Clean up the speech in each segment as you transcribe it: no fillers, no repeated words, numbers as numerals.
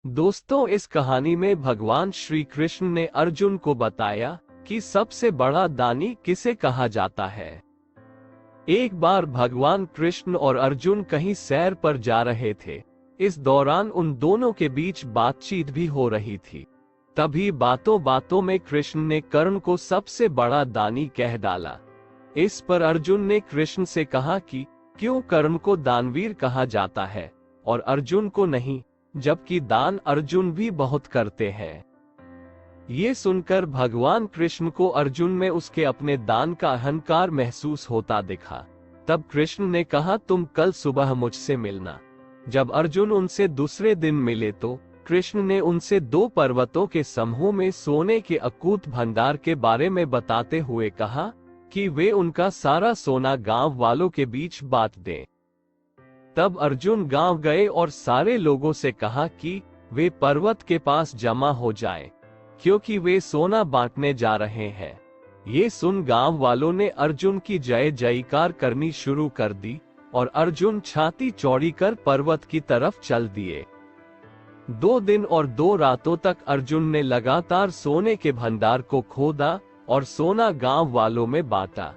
दोस्तों, इस कहानी में भगवान श्री कृष्ण ने अर्जुन को बताया कि सबसे बड़ा दानी किसे कहा जाता है। एक बार भगवान कृष्ण और अर्जुन कहीं सैर पर जा रहे थे। इस दौरान उन दोनों के बीच बातचीत भी हो रही थी। तभी बातों बातों में कृष्ण ने कर्ण को सबसे बड़ा दानी कह डाला। इस पर अर्जुन ने कृष्ण से कहा कि क्यों कर्ण को दानवीर कहा जाता है और अर्जुन को नहीं, जबकि दान अर्जुन भी बहुत करते हैं। ये सुनकर भगवान कृष्ण को अर्जुन में उसके अपने दान का अहंकार महसूस होता दिखा। तब कृष्ण ने कहा, तुम कल सुबह मुझसे मिलना। जब अर्जुन उनसे दूसरे दिन मिले तो कृष्ण ने उनसे 2 पर्वतों के समूह में सोने के अकूत भंडार के बारे में बताते हुए कहा कि वे उनका सारा सोना गांव वालों के बीच बांट दें। तब अर्जुन गांव गए और सारे लोगों से कहा कि वे पर्वत के पास जमा हो जाएं, क्योंकि वे सोना बांटने जा रहे हैं। ये सुन गांव वालों ने अर्जुन की जय जयकार करनी शुरू कर दी और अर्जुन छाती चौड़ी कर पर्वत की तरफ चल दिए। 2 दिन और 2 रातों तक अर्जुन ने लगातार सोने के भंडार को खोदा और सोना गांव वालों में बांटा।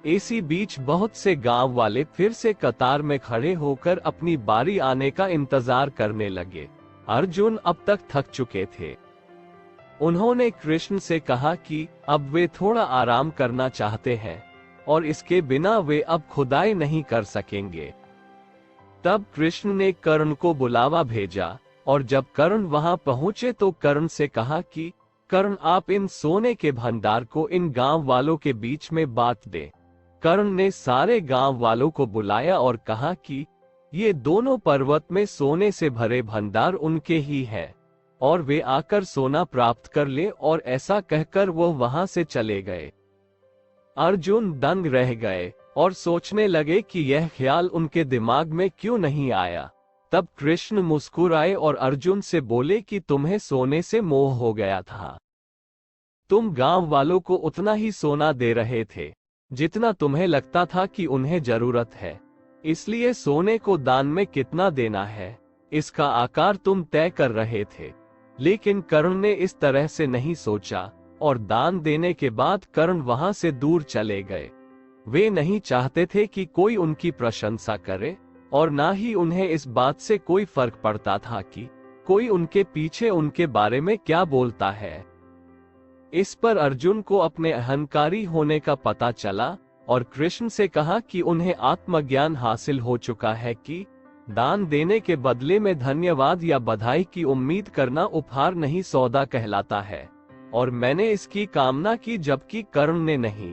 इसी बीच बहुत से गांव वाले फिर से कतार में खड़े होकर अपनी बारी आने का इंतजार करने लगे। अर्जुन अब तक थक चुके थे। उन्होंने कृष्ण से कहा कि अब वे थोड़ा आराम करना चाहते हैं और इसके बिना वे अब खुदाई नहीं कर सकेंगे। तब कृष्ण ने कर्ण को बुलावा भेजा और जब कर्ण वहां पहुंचे तो कर्ण से कहा कि कर्ण, आप इन सोने के भंडार को इन गांव वालों के बीच में बांट दें। कर्ण ने सारे गांव वालों को बुलाया और कहा कि ये दोनों पर्वत में सोने से भरे भंडार उनके ही है और वे आकर सोना प्राप्त कर ले, और ऐसा कहकर वो वहां से चले गए। अर्जुन दंग रह गए और सोचने लगे कि यह ख्याल उनके दिमाग में क्यों नहीं आया। तब कृष्ण मुस्कुराए और अर्जुन से बोले कि तुम्हें सोने से मोह हो गया था। तुम गांव वालों को उतना ही सोना दे रहे थे जितना तुम्हें लगता था कि उन्हें जरूरत है, इसलिए सोने को दान में कितना देना है इसका आकार तुम तय कर रहे थे। लेकिन कर्ण ने इस तरह से नहीं सोचा और दान देने के बाद कर्ण वहां से दूर चले गए। वे नहीं चाहते थे कि कोई उनकी प्रशंसा करे और ना ही उन्हें इस बात से कोई फर्क पड़ता था कि कोई उनके पीछे उनके बारे में क्या बोलता है। इस पर अर्जुन को अपने अहंकारी होने का पता चला और कृष्ण से कहा कि उन्हें आत्मज्ञान हासिल हो चुका है कि दान देने के बदले में धन्यवाद या बधाई की उम्मीद करना उपहार नहीं, सौदा कहलाता है, और मैंने इसकी कामना की जबकि कर्ण ने नहीं।